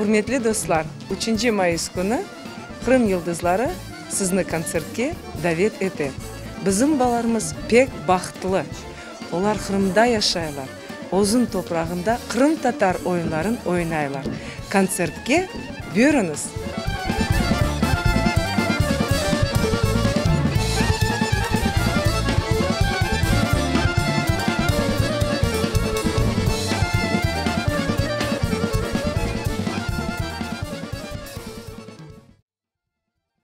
Құрметлі достар, 3 майыс күні Қырым Йылдызлары сізні концертке давет еті. Біздің баларымыз пек бақытлы. Олар Қырымда яшайлар. Озын топрағында Қырым татар ойынларын ойнайлар. Концертке бөріңіз.